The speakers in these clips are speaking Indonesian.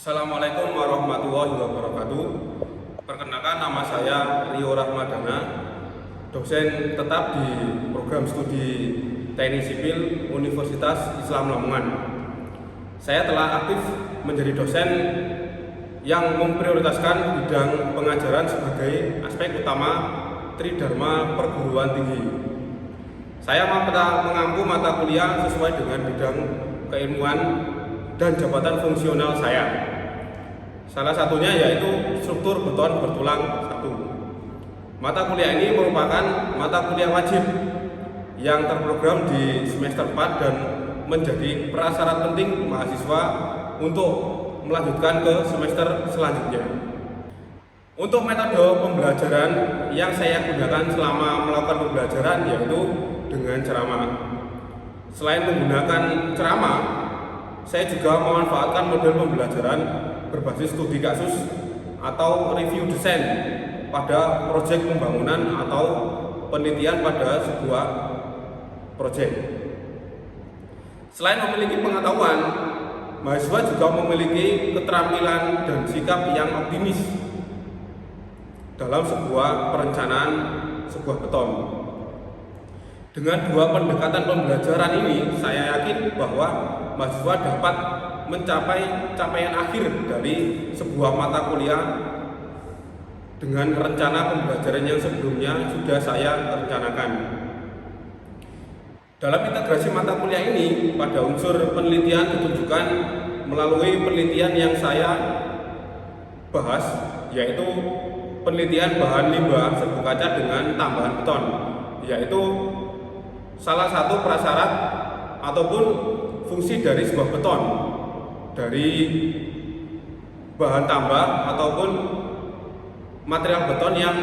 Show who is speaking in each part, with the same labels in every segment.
Speaker 1: Assalamualaikum warahmatullahi wabarakatuh. Perkenalkan, nama saya Rio Rahmadana, dosen tetap di program studi Teknik Sipil Universitas Islam Lamongan. Saya telah aktif menjadi dosen yang memprioritaskan bidang pengajaran sebagai aspek utama Tridharma Perguruan Tinggi. Saya mengampu mata kuliah sesuai dengan bidang keilmuan dan jabatan fungsional saya. Salah satunya yaitu struktur beton bertulang 1. Mata kuliah ini merupakan mata kuliah wajib yang terprogram di semester 4 dan menjadi prasyarat penting mahasiswa untuk melanjutkan ke semester selanjutnya. Untuk metode pembelajaran yang saya gunakan selama melakukan pembelajaran yaitu dengan ceramah. Selain menggunakan ceramah, saya juga memanfaatkan model pembelajaran berbasis studi kasus atau review desain pada proyek pembangunan atau penelitian pada sebuah proyek. Selain memiliki pengetahuan, mahasiswa juga memiliki keterampilan dan sikap yang optimis dalam sebuah perencanaan sebuah beton. Dengan dua pendekatan pembelajaran ini, saya yakin bahwa mahasiswa dapat mencapai capaian akhir dari sebuah mata kuliah dengan rencana pembelajaran yang sebelumnya sudah saya rencanakan. Dalam integrasi mata kuliah ini, pada unsur penelitian ditunjukkan melalui penelitian yang saya bahas, yaitu penelitian bahan limbah serbuk kaca dengan tambahan beton, yaitu salah satu prasyarat ataupun fungsi dari sebuah beton, dari bahan tambah ataupun material beton yang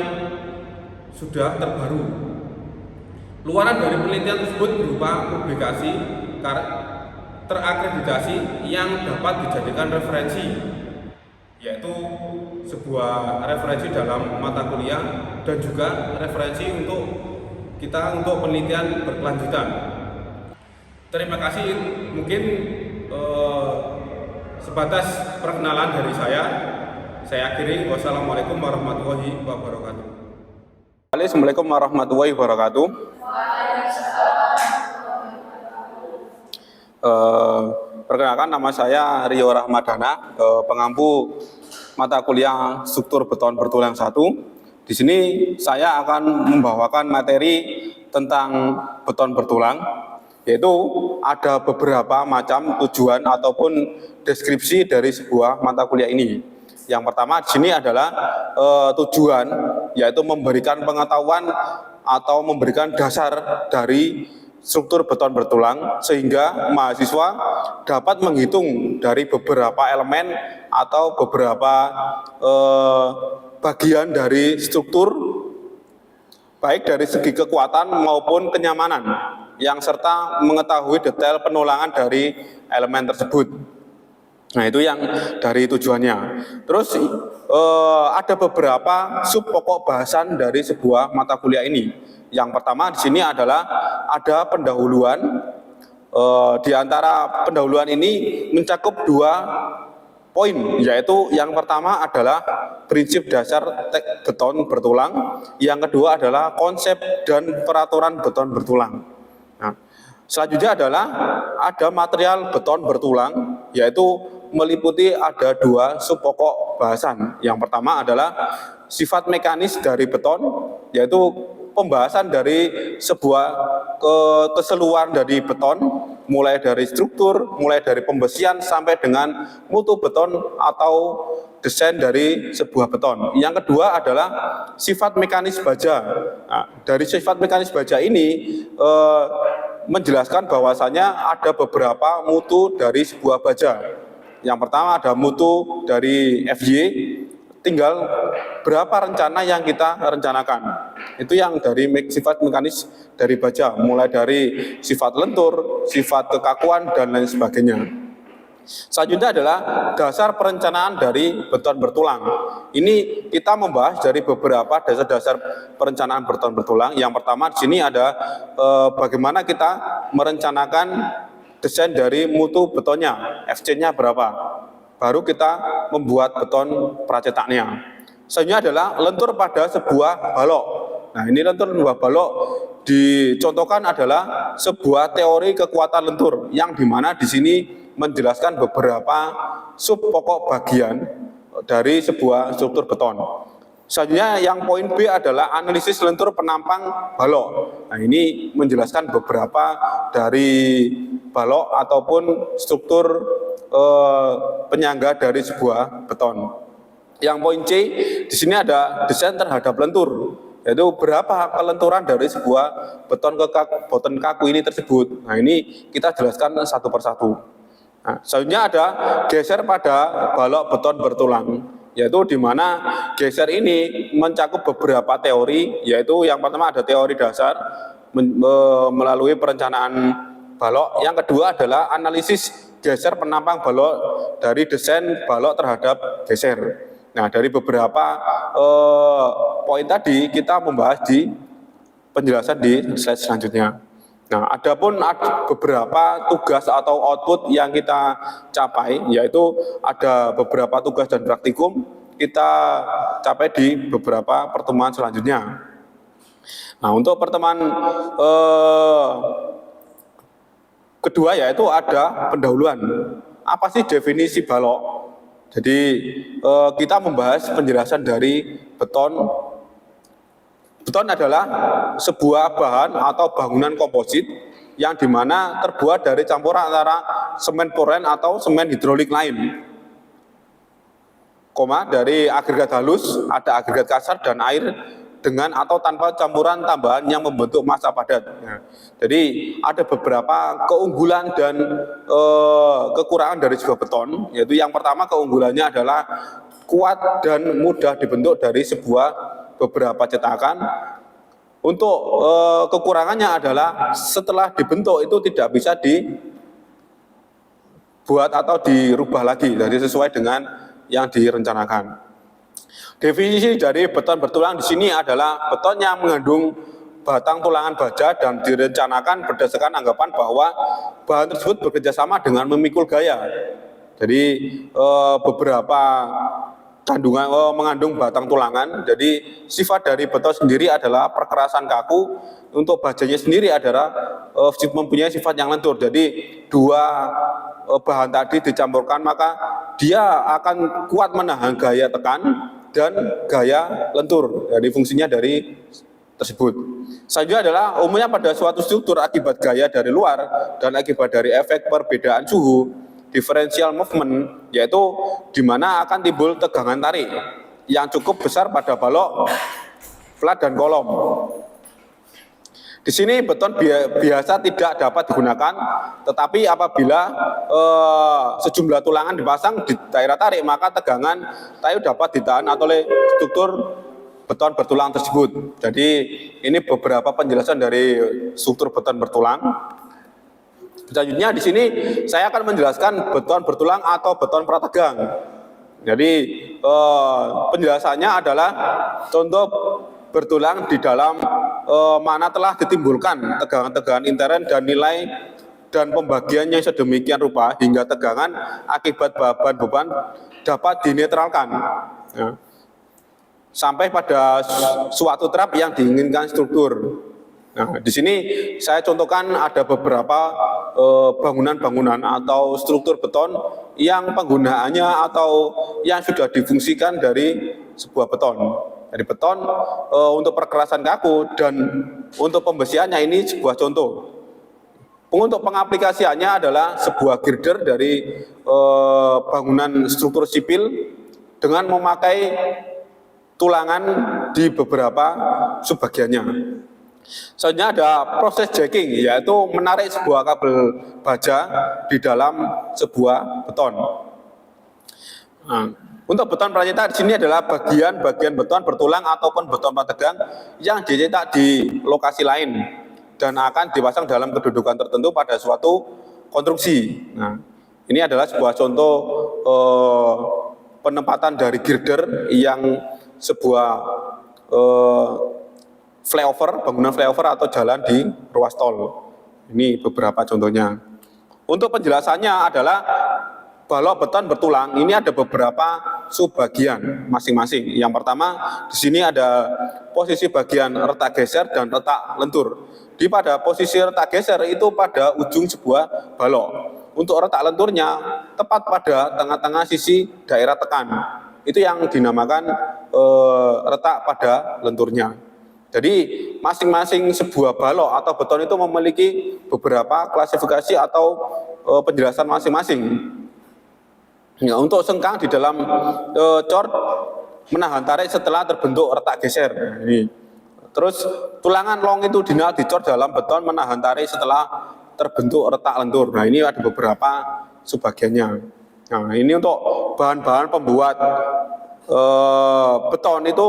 Speaker 1: sudah terbaru. Luaran dari penelitian tersebut berupa publikasi terakreditasi yang dapat dijadikan referensi, yaitu sebuah referensi dalam mata kuliah dan juga referensi untuk penelitian berkelanjutan. Terima kasih, mungkin sebatas perkenalan dari saya. Saya akhiri, wassalamualaikum warahmatullahi wabarakatuh. Assalamualaikum warahmatullahi wabarakatuh. Perkenalkan, nama saya Rio Rahmadana, pengampu mata kuliah struktur beton bertulang 1. Di sini saya akan membawakan materi tentang beton bertulang, yaitu ada beberapa macam tujuan ataupun deskripsi dari sebuah mata kuliah ini. Yang pertama di sini adalah tujuan, yaitu memberikan pengetahuan atau memberikan dasar dari struktur beton bertulang sehingga mahasiswa dapat menghitung dari beberapa elemen atau beberapa bagian dari struktur, baik dari segi kekuatan maupun kenyamanan, yang serta mengetahui detail penulangan dari elemen tersebut. Nah, itu yang dari tujuannya. Terus ada beberapa sub pokok bahasan dari sebuah mata kuliah ini. Yang pertama di sini adalah ada pendahuluan. Di antara pendahuluan ini mencakup 2 poin, yaitu yang pertama adalah prinsip dasar beton bertulang, yang kedua adalah konsep dan peraturan beton bertulang. Nah, selanjutnya adalah ada material beton bertulang, yaitu meliputi ada 2 sub pokok bahasan. Yang pertama adalah sifat mekanis dari beton, yaitu pembahasan dari sebuah keseluruhan dari beton, mulai dari struktur, mulai dari pembesian sampai dengan mutu beton atau desain dari sebuah beton. Yang kedua adalah sifat mekanis baja. Nah, dari sifat mekanis baja ini menjelaskan bahwasanya ada beberapa mutu dari sebuah baja. Yang pertama ada mutu dari FY, tinggal berapa rencana yang kita rencanakan. Itu yang dari sifat mekanis dari baja, mulai dari sifat lentur, sifat kekakuan, dan lain sebagainya. Selanjutnya adalah dasar perencanaan dari beton bertulang. Ini kita membahas dari beberapa dasar-dasar perencanaan beton bertulang. Yang pertama di sini ada bagaimana kita merencanakan desain dari mutu betonnya, FC-nya berapa. baru kita membuat beton pracetaknya. Selanjutnya adalah lentur pada sebuah balok. Nah, ini lentur sebuah balok dicontohkan adalah sebuah teori kekuatan lentur yang dimana di sini menjelaskan beberapa sub pokok bagian dari sebuah struktur beton. Selanjutnya yang poin B adalah analisis lentur penampang balok. Nah, ini menjelaskan beberapa dari balok ataupun struktur penyangga dari sebuah beton. Yang poin C di sini ada desain terhadap lentur, yaitu berapa kelenturan dari sebuah beton kaku ini tersebut. Nah, ini kita jelaskan satu persatu. Nah, selanjutnya ada geser pada balok beton bertulang, yaitu di mana geser ini mencakup beberapa teori, yaitu yang pertama ada teori dasar melalui perencanaan balok. Yang kedua adalah analisis geser penampang balok dari desain balok terhadap geser. Nah, dari beberapa poin tadi kita membahas di penjelasan di slide selanjutnya. Nah, adapun beberapa tugas atau output yang kita capai, yaitu ada beberapa tugas dan praktikum kita capai di beberapa pertemuan selanjutnya. Nah, untuk pertemuan kedua yaitu ada pendahuluan. Apa sih definisi balok? Jadi kita membahas penjelasan dari beton. Beton adalah sebuah bahan atau bangunan komposit yang dimana terbuat dari campuran antara semen poren atau semen hidrolik lain, dari agregat halus, ada agregat kasar dan air dengan atau tanpa campuran tambahan yang membentuk massa padat. Nah, jadi ada beberapa keunggulan dan kekurangan dari sebuah beton, yaitu yang pertama keunggulannya adalah kuat dan mudah dibentuk dari beberapa cetakan. Untuk kekurangannya adalah setelah dibentuk itu tidak bisa dibuat atau dirubah lagi, jadi sesuai dengan yang direncanakan. Definisi dari beton bertulang di sini adalah beton yang mengandung batang tulangan baja dan direncanakan berdasarkan anggapan bahwa bahan tersebut bekerjasama dengan memikul gaya. Jadi beberapa kandungan mengandung batang tulangan. Jadi sifat dari beton sendiri adalah perkerasan kaku. Untuk bajanya sendiri adalah mempunyai sifat yang lentur. Jadi dua bahan tadi dicampurkan maka dia akan kuat menahan gaya tekan dan gaya lentur. Jadi fungsinya dari tersebut. Selanjutnya adalah umumnya pada suatu struktur akibat gaya dari luar dan akibat dari efek perbedaan suhu, differential movement, yaitu di mana akan timbul tegangan tarik yang cukup besar pada balok, flat dan kolom. Di sini beton biasa tidak dapat digunakan, tetapi apabila sejumlah tulangan dipasang di daerah tarik, maka tegangan tarik dapat ditahan oleh struktur beton bertulang tersebut. Jadi ini beberapa penjelasan dari struktur beton bertulang. Selanjutnya di sini saya akan menjelaskan beton bertulang atau beton prategang. Jadi penjelasannya adalah contoh bertulang di dalam mana telah ditimbulkan tegangan-tegangan intern dan nilai dan pembagiannya sedemikian rupa hingga tegangan akibat beban dapat dinetralkan sampai pada suatu trap yang diinginkan struktur. Nah, di sini saya contohkan ada beberapa bangunan-bangunan atau struktur beton yang penggunaannya atau yang sudah difungsikan dari sebuah beton. Dari beton untuk perkerasan kaku dan untuk pembesiannya ini sebuah contoh. Untuk pengaplikasiannya adalah sebuah girder dari bangunan struktur sipil dengan memakai tulangan di beberapa subbagiannya. Selanjutnya ada proses jacking, yaitu menarik sebuah kabel baja di dalam sebuah beton. Nah, untuk beton pracetak di sini adalah bagian-bagian beton bertulang ataupun beton prategang yang dicetak di lokasi lain dan akan dipasang dalam kedudukan tertentu pada suatu konstruksi. Nah, ini adalah sebuah contoh penempatan dari girder yang sebuah flyover, bangunan flyover atau jalan di ruas tol. Ini beberapa contohnya. Untuk penjelasannya adalah balok beton bertulang ini ada beberapa subbagian masing-masing. Yang pertama di sini ada posisi bagian retak geser dan retak lentur. Di pada posisi retak geser itu pada ujung sebuah balok. Untuk retak lenturnya tepat pada tengah-tengah sisi daerah tekan. Itu yang dinamakan retak pada lenturnya. Jadi masing-masing sebuah balok atau beton itu memiliki beberapa klasifikasi atau penjelasan masing-masing. Ya, untuk sengkang di dalam cor menahan tarik setelah terbentuk retak geser. Ini. Terus tulangan long itu dicor dalam beton menahan tarik setelah terbentuk retak lentur. Nah, ini ada beberapa subbagiannya. Nah, ini untuk bahan-bahan pembuat beton itu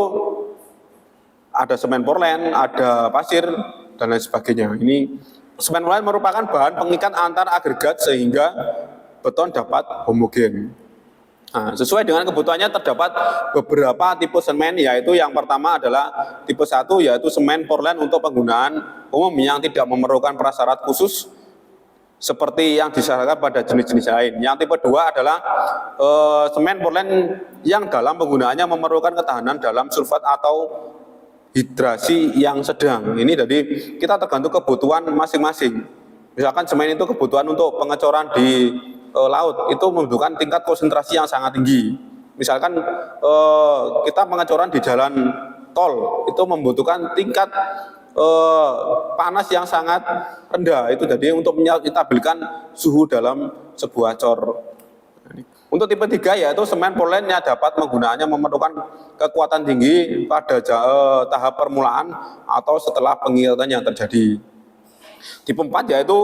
Speaker 1: ada semen Portland, ada pasir dan lain sebagainya. Ini semen Portland merupakan bahan pengikat antar agregat sehingga beton dapat homogen. Nah, sesuai dengan kebutuhannya terdapat beberapa tipe semen, yaitu yang pertama adalah tipe 1 yaitu semen Portland untuk penggunaan umum yang tidak memerlukan prasyarat khusus seperti yang disyaratkan pada jenis-jenis lain. Yang tipe 2 adalah semen Portland yang dalam penggunaannya memerlukan ketahanan dalam sulfat atau hidrasi yang sedang. Ini jadi kita tergantung kebutuhan masing-masing. Misalkan semen itu kebutuhan untuk pengecoran di laut itu membutuhkan tingkat konsentrasi yang sangat tinggi. Misalkan kita pengecoran di jalan tol itu membutuhkan tingkat panas yang sangat rendah. Itu jadi untuk menstabilkan suhu dalam sebuah cor. Untuk tipe 3 yaitu semen Portland yang dapat menggunakannya memerlukan kekuatan tinggi pada tahap permulaan atau setelah pengikatan yang terjadi. Tipe 4 yaitu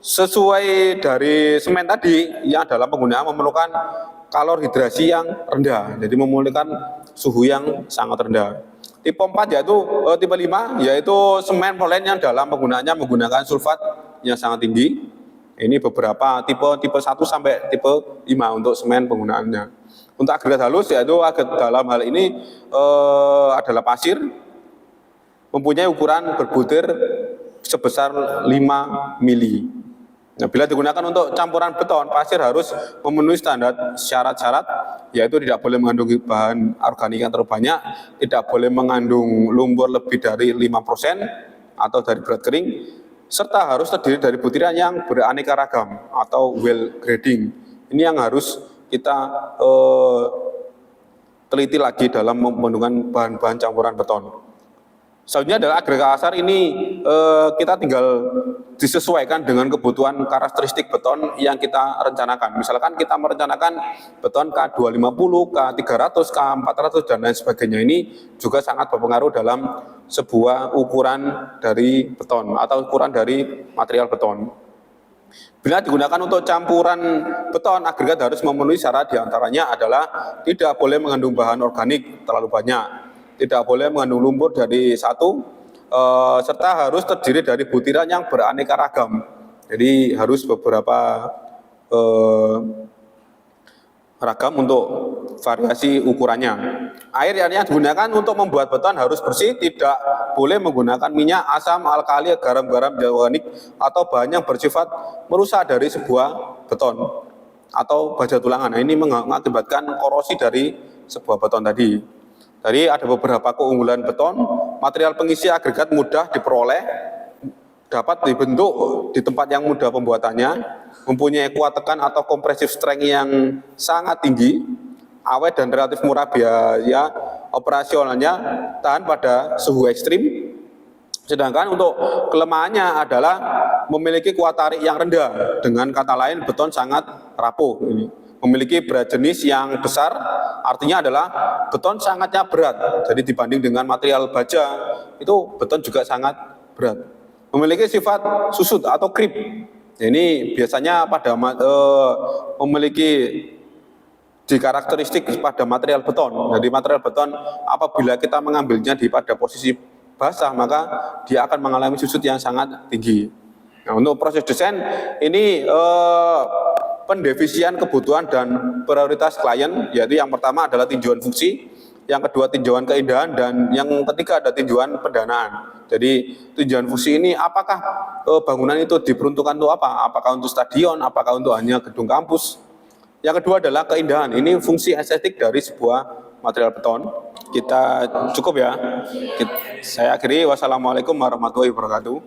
Speaker 1: sesuai dari semen tadi yang dalam penggunaan memerlukan kalor hidrasi yang rendah, jadi memerlukan suhu yang sangat rendah. Tipe 4 yaitu tipe 5 yaitu semen Portland yang dalam penggunaannya menggunakan sulfat yang sangat tinggi. Ini beberapa tipe 1 sampai tipe 5 untuk semen penggunaannya. Untuk agregat halus yaitu dalam hal ini adalah pasir, mempunyai ukuran berbutir sebesar 5 mili. Nah, bila digunakan untuk campuran beton, pasir harus memenuhi standar syarat-syarat, yaitu tidak boleh mengandung bahan organik yang terlalu banyak, tidak boleh mengandung lumpur lebih dari 5% atau dari berat kering, serta harus terdiri dari butiran yang beraneka ragam atau well grading. Ini yang harus kita teliti lagi dalam menggunakan bahan-bahan campuran beton. Selanjutnya adalah agregat kasar. Ini kita tinggal disesuaikan dengan kebutuhan karakteristik beton yang kita rencanakan. Misalkan kita merencanakan beton K250, K300, K400 dan lain sebagainya. Ini juga sangat berpengaruh dalam sebuah ukuran dari beton atau ukuran dari material beton. Bila digunakan untuk campuran beton, agregat harus memenuhi syarat, diantaranya adalah tidak boleh mengandung bahan organik terlalu banyak, tidak boleh mengandung lumpur dari satu, serta harus terdiri dari butiran yang beraneka ragam. Jadi harus beberapa ragam untuk variasi ukurannya. Air yang digunakan untuk membuat beton harus bersih, tidak boleh menggunakan minyak, asam, alkali, garam-garam organik atau bahan yang bersifat merusak dari sebuah beton atau baja tulangan. Nah, ini mengakibatkan korosi dari sebuah beton tadi. Jadi ada beberapa keunggulan beton, material pengisi agregat mudah diperoleh, dapat dibentuk di tempat yang mudah pembuatannya, mempunyai kuat tekan atau kompresif strength yang sangat tinggi, awet dan relatif murah biaya operasionalnya, tahan pada suhu ekstrim. Sedangkan untuk kelemahannya adalah memiliki kuat tarik yang rendah. Dengan kata lain, beton sangat rapuh. Ini memiliki berat jenis yang besar, artinya adalah beton sangatnya berat. Jadi dibanding dengan material baja, itu beton juga sangat berat. Memiliki sifat susut atau krip. Ini biasanya pada memiliki di karakteristik pada material beton. Jadi material beton apabila kita mengambilnya pada posisi basah, maka dia akan mengalami susut yang sangat tinggi. Nah, untuk proses desain ini pendefisian kebutuhan dan prioritas klien, yaitu yang pertama adalah tinjauan fungsi, yang kedua tinjauan keindahan, dan yang ketiga ada tinjauan pendanaan. Jadi tinjauan fungsi ini apakah bangunan itu diperuntukkan untuk apa? Apakah untuk stadion, apakah untuk hanya gedung kampus, Yang kedua adalah keindahan. Ini fungsi estetik dari sebuah material beton. Kita cukup ya. Saya akhiri. Wassalamualaikum warahmatullahi wabarakatuh.